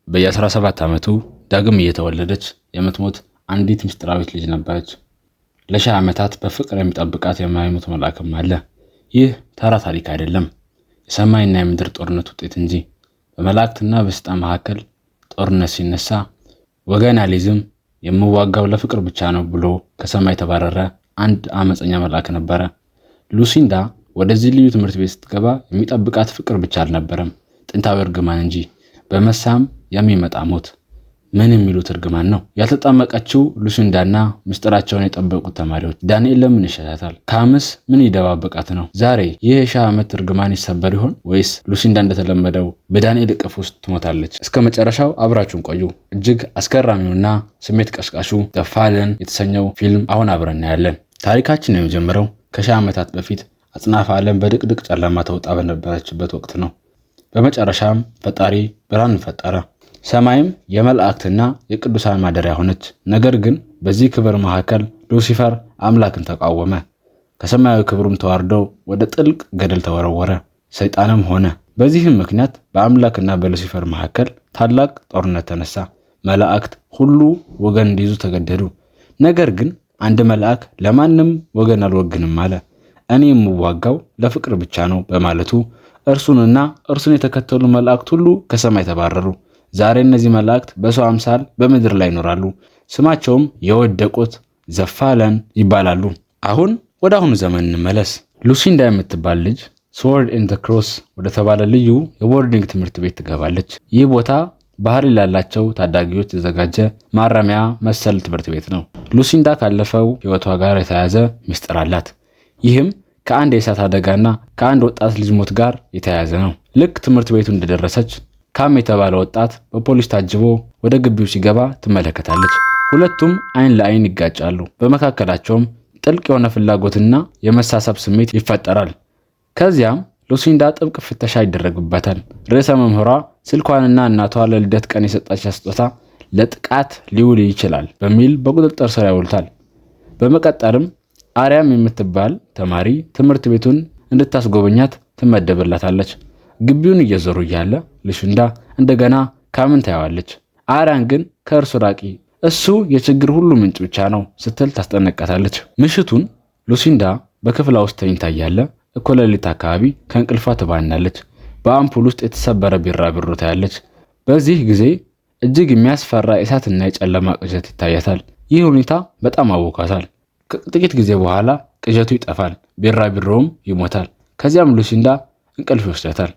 በየ17 ዓመቱ ዳግም እየተወለደች የምትሞት አንዲት ምስጢራዊት ልጅ ነበረች። ለሺህ ዓመታት በፍቅር የሚጠብቃት የማይሞት መልአክም አለ። ይህ ተራ ታሪክ አይደለም፣ የሰማይና የምድር ጦርነት ውጤት እንጂ። በመላእክትና በሰይጣን መካከል ጦርነት ሲነሳ ወገን አልይዝም፣ የምዋጋው ለፍቅር ብቻ ነው ብሎ ከሰማይ የተባረረ አንድ አመፀኛ መልአክ ነበረ። ሉሲንዳ ወደዚህ ልዩ ትምህርት ቤት ስትገባ የሚጠብቃት ፍቅር ብቻ አልነበረም፣ ጥንታዊ እርግማን እንጂ። በመሳም የሚመጣ ሞት። ምን የሚሉት እርግማን ነው? ያልተጠመቀችው ሉሲንዳና ምስጢራቸውን የጠበቁት ተማሪዎች ዳንኤል ለምን ይሸታታል? ካምስ ምን ይደባበቃት ነው? ዛሬ ይህ የሺህ ዓመት እርግማን ይሰበር ይሆን ወይስ ሉሲንዳ እንደተለመደው በዳንኤል እቅፍ ውስጥ ትሞታለች? እስከ መጨረሻው አብራችሁን ቆዩ። እጅግ አስገራሚውና ስሜት ቀስቃሹ ዘ ፋለን የተሰኘው ፊልም አሁን አብረን እናያለን። ታሪካችን የሚጀምረው ከሺህ ዓመታት በፊት አጽናፈ ዓለም በድቅድቅ ጨለማ ተውጣ በነበረችበት ወቅት ነው። በመጨረሻም ፈጣሪ ብርሃን ፈጠረ። ሰማይም የመላእክትና የቅዱሳን ማደሪያ ሆነች። ነገር ግን በዚህ ክብር መካከል ሉሲፈር አምላክን ተቃወመ። ከሰማያዊ ክብሩም ተዋርዶ ወደ ጥልቅ ገደል ተወረወረ፣ ሰይጣንም ሆነ። በዚህም ምክንያት በአምላክና በሉሲፈር መካከል ታላቅ ጦርነት ተነሳ። መላእክት ሁሉ ወገን እንዲይዙ ተገደዱ። ነገር ግን አንድ መልአክ ለማንም ወገን አልወግንም አለ። እኔ የምዋጋው ለፍቅር ብቻ ነው በማለቱ እርሱንና እርሱን የተከተሉ መላእክት ሁሉ ከሰማይ ተባረሩ። ዛሬ እነዚህ መላእክት በሰው አምሳል በምድር ላይ ይኖራሉ። ስማቸውም የወደቁት ዘ ፋለን ይባላሉ። አሁን ወደ አሁኑ ዘመን እንመለስ። ሉሲንዳ የምትባል ልጅ ስዎርድ ኤንድ ክሮስ ወደ ተባለ ልዩ የቦርዲንግ ትምህርት ቤት ትገባለች። ይህ ቦታ ባህሪ ላላቸው ታዳጊዎች የተዘጋጀ ማረሚያ መሰል ትምህርት ቤት ነው። ሉሲንዳ ካለፈው ሕይወቷ ጋር የተያያዘ ምስጢር አላት። ይህም ከአንድ የእሳት አደጋና ከአንድ ወጣት ልጅ ሞት ጋር የተያያዘ ነው። ልክ ትምህርት ቤቱ እንደደረሰች ካም የተባለ ወጣት በፖሊስ ታጅቦ ወደ ግቢው ሲገባ ትመለከታለች። ሁለቱም አይን ለአይን ይጋጫሉ። በመካከላቸውም ጥልቅ የሆነ ፍላጎትና የመሳሳብ ስሜት ይፈጠራል። ከዚያም ሉሲንዳ ጥብቅ ፍተሻ ይደረግባታል። ርዕሰ መምህሯ ስልኳንና እናቷ ለልደት ቀን የሰጣቻት ስጦታ ለጥቃት ሊውል ይችላል በሚል በቁጥጥር ስር ያውሉታል። በመቀጠልም አርያም የምትባል ተማሪ ትምህርት ቤቱን እንድታስጎበኛት ትመደብላታለች። ግቢውን እየዞሩ እያለ ሉሲንዳ እንደገና ካምን ታያዋለች። አርያን ግን ከእርሱ ራቂ፣ እሱ የችግር ሁሉ ምንጭ ብቻ ነው ስትል ታስጠነቀታለች። ምሽቱን ሉሲንዳ በክፍሏ ውስጥ ተኝታ እያለ እኩለ ሌሊት አካባቢ ከእንቅልፏ ትባናለች። በአምፑል ውስጥ የተሰበረ ቢራቢሮ ታያለች። በዚህ ጊዜ እጅግ የሚያስፈራ የእሳትና የጨለማ ቅዠት ይታያታል። ይህ ሁኔታ በጣም አወኳታል። ከጥቂት ጊዜ በኋላ ቅዠቱ ይጠፋል፣ ቢራቢሮውም ይሞታል። ከዚያም ሉሲንዳ እንቅልፍ ይወስዳታል።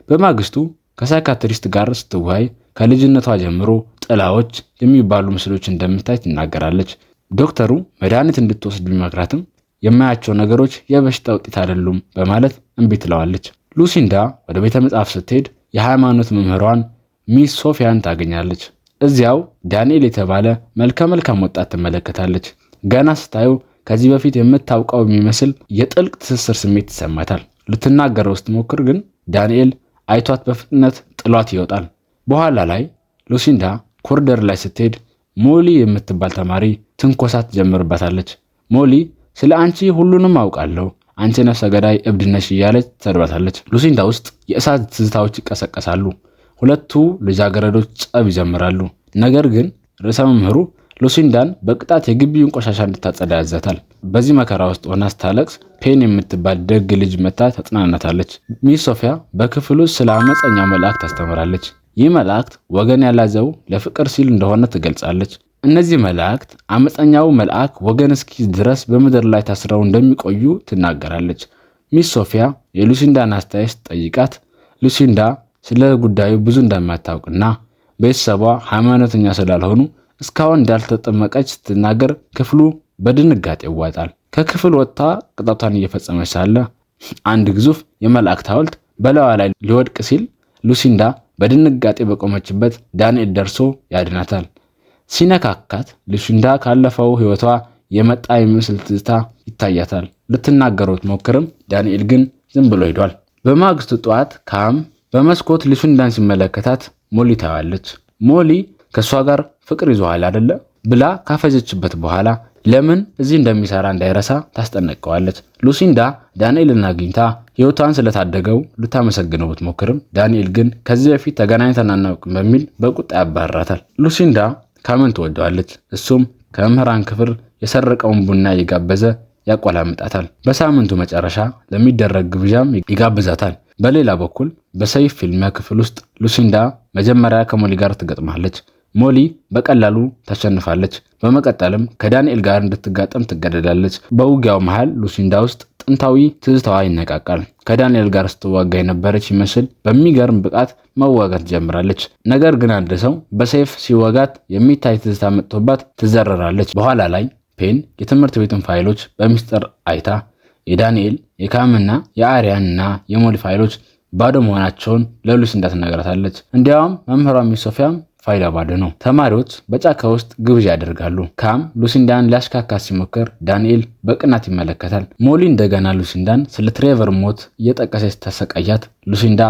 በማግስቱ ከሳይካትሪስት ጋር ስትወያይ ከልጅነቷ ጀምሮ ጥላዎች የሚባሉ ምስሎች እንደምታይ ትናገራለች። ዶክተሩ መድኃኒት እንድትወስድ ቢመክራትም የማያቸው ነገሮች የበሽታ ውጤት አይደሉም በማለት እምቢ ትለዋለች። ሉሲንዳ ወደ ቤተ መጽሐፍ ስትሄድ የሃይማኖት መምህሯን ሚስ ሶፊያን ታገኛለች። እዚያው ዳንኤል የተባለ መልከ ወጣት ትመለከታለች። ገና ስታየው ከዚህ በፊት የምታውቀው የሚመስል የጥልቅ ትስስር ስሜት ይሰማታል። ልትናገረው ስትሞክር ግን ዳንኤል አይቷት በፍጥነት ጥሏት ይወጣል። በኋላ ላይ ሉሲንዳ ኮሪደር ላይ ስትሄድ ሞሊ የምትባል ተማሪ ትንኮሳ ትጀምርባታለች። ሞሊ ስለ አንቺ ሁሉንም አውቃለሁ፣ አንቺ ነፍሰ ገዳይ እብድ ነሽ እያለች ትሰድባታለች። ሉሲንዳ ውስጥ የእሳት ትዝታዎች ይቀሰቀሳሉ። ሁለቱ ልጃገረዶች ጸብ ይጀምራሉ። ነገር ግን ርዕሰ መምህሩ ሉሲንዳን በቅጣት የግቢውን ቆሻሻ እንድታጸዳ ያዛታል። በዚህ መከራ ውስጥ ሆና ስታለቅስ ፔን የምትባል ደግ ልጅ መታ ተጽናናታለች። ሚስ ሶፊያ በክፍሉ ስለ አመፀኛው መልአክ ታስተምራለች። ይህ መልአክ ወገን ያላዘው ለፍቅር ሲል እንደሆነ ትገልጻለች። እነዚህ መላእክት አመፀኛው መልአክ ወገን እስኪይዝ ድረስ በምድር ላይ ታስረው እንደሚቆዩ ትናገራለች። ሚስ ሶፊያ የሉሲንዳን አስተያየት ስትጠይቃት ሉሲንዳ ስለ ጉዳዩ ብዙ እንደማታውቅና ቤተሰቧ ሃይማኖተኛ ስላልሆኑ እስካሁን እንዳልተጠመቀች ስትናገር ክፍሉ በድንጋጤ ይዋጣል። ከክፍል ወጥታ ቅጣቷን እየፈጸመች ሳለ አንድ ግዙፍ የመላእክት ሐውልት በላዋ ላይ ሊወድቅ ሲል ሉሲንዳ በድንጋጤ በቆመችበት ዳንኤል ደርሶ ያድናታል። ሲነካካት ሉሲንዳ ካለፈው ሕይወቷ የመጣ የሚመስል ትዝታ ይታያታል። ልትናገረው ሞክርም፣ ዳንኤል ግን ዝም ብሎ ሄዷል። በማግስቱ ጠዋት ካም በመስኮት ሉሲንዳን ሲመለከታት ሞሊ ታያለች። ሞሊ ከሷ ጋር ፍቅር ይዟል አይደለ ብላ ካፈጀችበት በኋላ ለምን እዚህ እንደሚሰራ እንዳይረሳ ታስጠነቅቀዋለች። ሉሲንዳ ዳንኤልን አግኝታ ህይወቷን ስለታደገው ልታመሰግነው ብትሞክርም ዳንኤል ግን ከዚህ በፊት ተገናኝተን አናውቅም በሚል በቁጣ ያባርራታል። ሉሲንዳ ካምን ትወደዋለች። እሱም ከመምህራን ክፍል የሰረቀውን ቡና እየጋበዘ ያቆላምጣታል። በሳምንቱ መጨረሻ ለሚደረግ ግብዣም ይጋብዛታል። በሌላ በኩል በሰይፍ ፊልሚያ ክፍል ውስጥ ሉሲንዳ መጀመሪያ ከሞሊ ጋር ትገጥማለች። ሞሊ በቀላሉ ታሸንፋለች። በመቀጠልም ከዳንኤል ጋር እንድትጋጠም ትገደዳለች። በውጊያው መሃል ሉሲንዳ ውስጥ ጥንታዊ ትዝታዋ ይነቃቃል። ከዳንኤል ጋር ስትዋጋ የነበረች ይመስል በሚገርም ብቃት መዋጋት ጀምራለች። ነገር ግን አንድ ሰው በሰይፍ ሲወጋት የሚታይ ትዝታ መጥቶባት ትዘረራለች። በኋላ ላይ ፔን የትምህርት ቤቱን ፋይሎች በሚስጥር አይታ የዳንኤል የካምና የአሪያንና የሞሊ ፋይሎች ባዶ መሆናቸውን ለሉሲንዳ ትነግራታለች። እንዲያውም መምህሯ ሚስ ሶፊያም ፋይሏ ባዶ ነው። ተማሪዎች በጫካ ውስጥ ግብዣ ያደርጋሉ። ካም ሉሲንዳን ሊያሽካካት ሲሞክር ዳንኤል በቅናት ይመለከታል። ሞሊ እንደገና ሉሲንዳን ስለ ትሬቨር ሞት እየጠቀሰች ተሰቃያት። ሉሲንዳ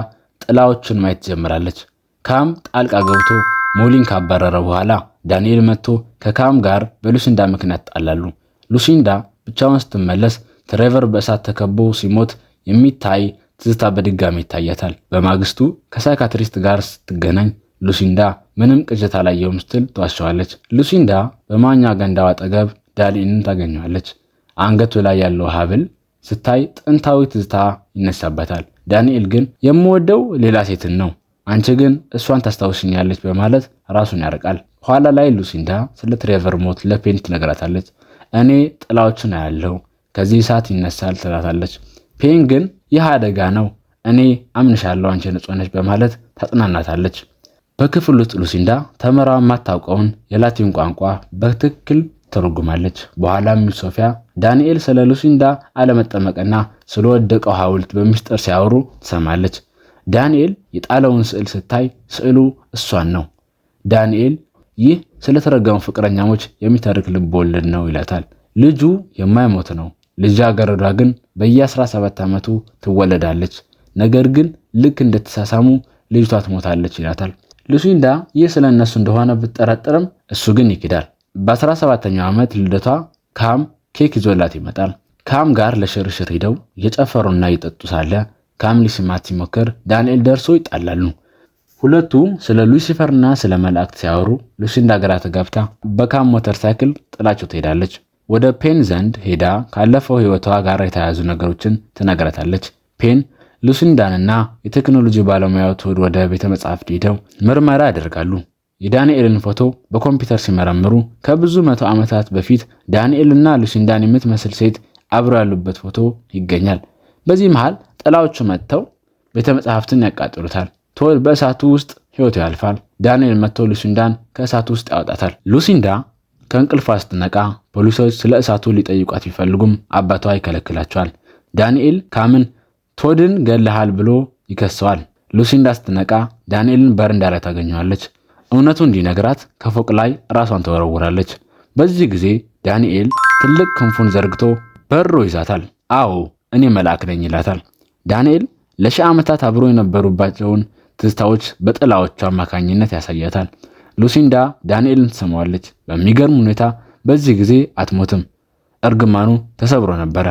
ጥላዎችን ማየት ትጀምራለች። ካም ጣልቃ ገብቶ ሞሊን ካባረረ በኋላ ዳንኤል መጥቶ ከካም ጋር በሉሲንዳ ምክንያት ጣላሉ። ሉሲንዳ ብቻዋን ስትመለስ ትሬቨር በእሳት ተከቦ ሲሞት የሚታይ ትዝታ በድጋሚ ይታያታል። በማግስቱ ከሳይካትሪስት ጋር ስትገናኝ ሉሲንዳ ምንም ቅዠት አላየሁም ስትል ትዋሸዋለች። ሉሲንዳ በማኛ ገንዳው አጠገብ ዳንኤልን ታገኘዋለች። አንገቱ ላይ ያለው ሐብል ስታይ ጥንታዊ ትዝታ ይነሳበታል። ዳንኤል ግን የምወደው ሌላ ሴትን ነው፣ አንቺ ግን እሷን ታስታውሽኛለች በማለት ራሱን ያርቃል። ኋላ ላይ ሉሲንዳ ስለ ትሬቨር ሞት ለፔን ትነግራታለች። እኔ ጥላዎችን አያለሁ፣ ከዚህ ሰዓት ይነሳል ትላታለች። ፔን ግን ይህ አደጋ ነው፣ እኔ አምንሻለሁ፣ አንቺ ንጹህ ነሽ በማለት ታጽናናታለች። በክፍል ውስጥ ሉሲንዳ ተመራ የማታውቀውን የላቲን ቋንቋ በትክክል ተርጉማለች። በኋላም ሚስ ሶፊያ ዳንኤል ስለ ሉሲንዳ አለመጠመቅና ስለወደቀው ሐውልት በሚስጥር ሲያወሩ ትሰማለች። ዳንኤል የጣለውን ስዕል ስታይ ስዕሉ እሷን ነው። ዳንኤል ይህ ስለተረገሙ ፍቅረኛሞች የሚተርክ ልብ ወለድ ነው ይላታል። ልጁ የማይሞት ነው። ልጃገረዷ ግን በየ17 ዓመቱ ትወለዳለች። ነገር ግን ልክ እንደተሳሳሙ ልጅቷ ትሞታለች ይላታል። ሉሲንዳ ይህ ስለነሱ እንደሆነ ብትጠረጥርም እሱ ግን ይክዳል። በ17ኛው ዓመት ልደቷ ካም ኬክ ይዞላት ይመጣል። ካም ጋር ለሽርሽር ሄደው እየጨፈሩና እየጠጡ ሳለ ካም ሊስማት ሲሞክር ዳንኤል ደርሶ ይጣላሉ። ሁለቱ ስለ ሉሲፈርና ስለ መላእክት ሲያወሩ ሉሲንዳ ግራ ተጋብታ በካም ሞተር ሳይክል ጥላቸው ትሄዳለች። ወደ ፔን ዘንድ ሄዳ ካለፈው ህይወቷ ጋር የተያያዙ ነገሮችን ትነግራታለች። ፔን ሉሲንዳንና የቴክኖሎጂ ባለሙያዎች ወደ ቤተ መጻሕፍት ሄደው ምርመራ ያደርጋሉ። የዳንኤልን ፎቶ በኮምፒውተር ሲመረምሩ ከብዙ መቶ ዓመታት በፊት ዳንኤልና ሉሲንዳን የምትመስል ሴት አብረው ያሉበት ፎቶ ይገኛል። በዚህ መሃል ጥላዎቹ መጥተው ቤተ መጻሕፍትን ያቃጥሉታል። ቶድ በእሳቱ ውስጥ ህይወቱ ያልፋል። ዳንኤል መጥቶ ሉሲንዳን ከእሳቱ ውስጥ ያወጣታል። ሉሲንዳ ከእንቅልፏ ስትነቃ ፖሊሶች ስለ እሳቱ ሊጠይቋት ቢፈልጉም አባቷ ይከለክላቸዋል። ዳንኤል ካምን ቶድን ገለሃል ብሎ ይከሰዋል። ሉሲንዳ ስትነቃ ዳንኤልን በረንዳ ላይ ታገኘዋለች። እውነቱ እንዲነግራት ከፎቅ ላይ ራሷን ተወረውራለች። በዚህ ጊዜ ዳንኤል ትልቅ ክንፉን ዘርግቶ በሮ ይዛታል። አዎ እኔ መልአክ ነኝ ይላታል። ዳንኤል ለሺህ ዓመታት አብሮ የነበሩባቸውን ትዝታዎች በጥላዎቹ አማካኝነት ያሳያታል። ሉሲንዳ ዳንኤልን ትሰማዋለች። በሚገርም ሁኔታ በዚህ ጊዜ አትሞትም። እርግማኑ ተሰብሮ ነበረ።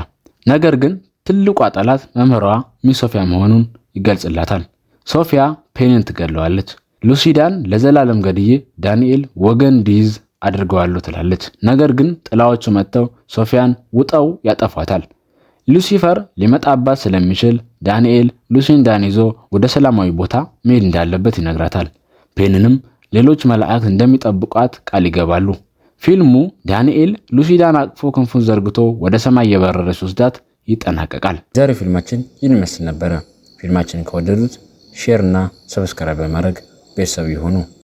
ነገር ግን ትልቋ ጠላት መምህሯ ሚስ ሶፊያ መሆኑን ይገልጽላታል። ሶፊያ ፔንን ትገለዋለች። ሉሲንዳን ለዘላለም ገድዬ ዳንኤል ወገን እንዲይዝ አድርገዋለሁ ትላለች። ነገር ግን ጥላዎቹ መጥተው ሶፊያን ውጠው ያጠፏታል። ሉሲፈር ሊመጣባት ስለሚችል ዳንኤል ሉሲንዳን ይዞ ወደ ሰላማዊ ቦታ መሄድ እንዳለበት ይነግራታል። ፔንንም ሌሎች መላእክት እንደሚጠብቋት ቃል ይገባሉ። ፊልሙ ዳንኤል ሉሲንዳን አቅፎ ክንፉን ዘርግቶ ወደ ሰማይ የበረረ ሲወስዳት ይጠናቀቃል። ዛሬው ፊልማችን ይህን ይመስል ነበረ። ፊልማችንን ከወደዱት ሼር እና ሰብስክራይብ በማድረግ ቤተሰብ ይሁኑ።